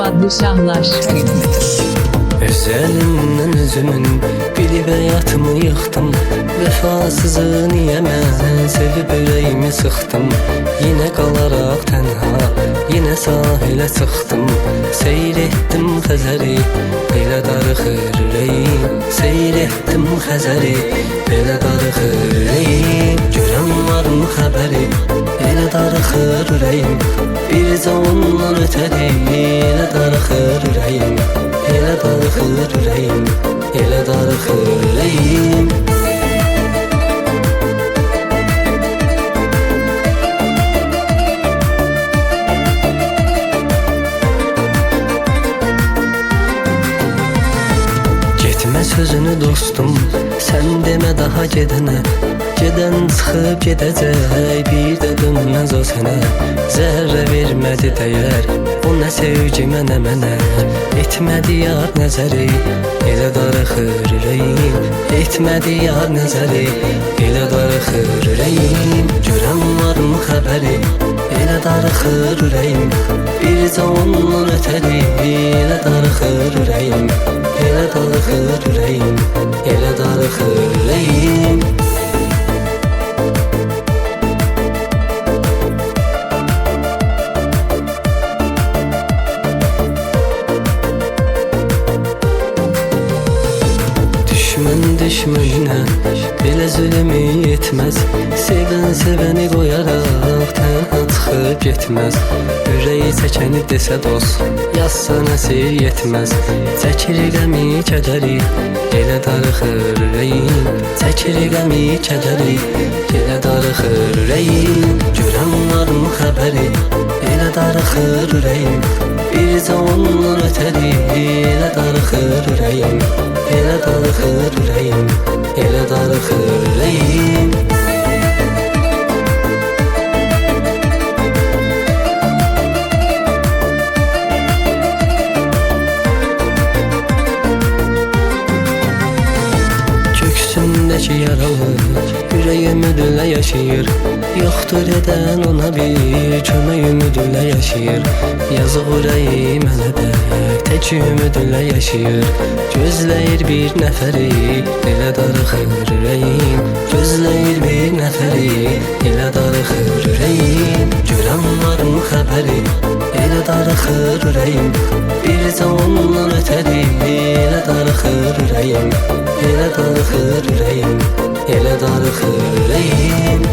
Padişahlar. Öz əlimdən özümün bilib həyatımı yıxdım. Vəfasızı niyə mən sevib ürəyimi sıxdım. Yenə qalaraq tənha, yenə sahilə çıxdım. Seyr etdim Xəzəri, belə darıxır ürəyim. Seyr etdim Xəzəri, belə darıxır ürəyim. Görən varmı xəbəri, elə darıxır ürəyim. Bircə ondan ötəri, elə darıxır ürəyim. Elə darıxır ürəyim, elə darıxır ürəyim. Getmə sözünü dostum, sən demə daha gedənə. Gedən çıxıb gedəcək, bir də dönməz o sənə. Zərrə vermədi dəyər, o nə sevgimə nə mənə. Etmədi yar nəzəri, elə darıxır ürəyim. Etmədi yar nəzəri, elə darıxır ürəyim. Görən varmı xəbəri, elə darıxır ürəyim. Bircə ondan ötəri, elə darıxır ürəyim. Elə darıxır ürəyim, elə darıxır ürəyim. Düşmənə belə zülmü yetməz. Sevən sevəni qoyaraq tənha çıxıb getməz. Ürəyi çəkəni desə dost, yazsa nəsir yetməz. Çəkir qəmi kədəri, elə darıxır ürəyim. Çəkir qəmi kədəri, elə darıxır ürəyim. Görən varmı xəbəri, elə darıxır ürəyim. Bircə ondan ötəri, elə darıxır ürəyim. Elə darıxır ürəyim, elə darıxır ürəyim. Köksündəki yaralı ürək ümidlə yaşayır. Yoxdur edən ona bir kömək ümidlə yaşayır. Yazıq ürəyi mənə də tək ümidlə yaşayır. Gözləyir bir nəfəri, elə darıxır ürəyim. Gözləyir bir nəfəri, elə darıxır ürəyim. Görən varmı xəbəri, elə darıxır ürəyim. Bircə ondan ötəri, elə darıxır ürəyim. Elə darıxır ürəyim, elə darıxır ürəyim.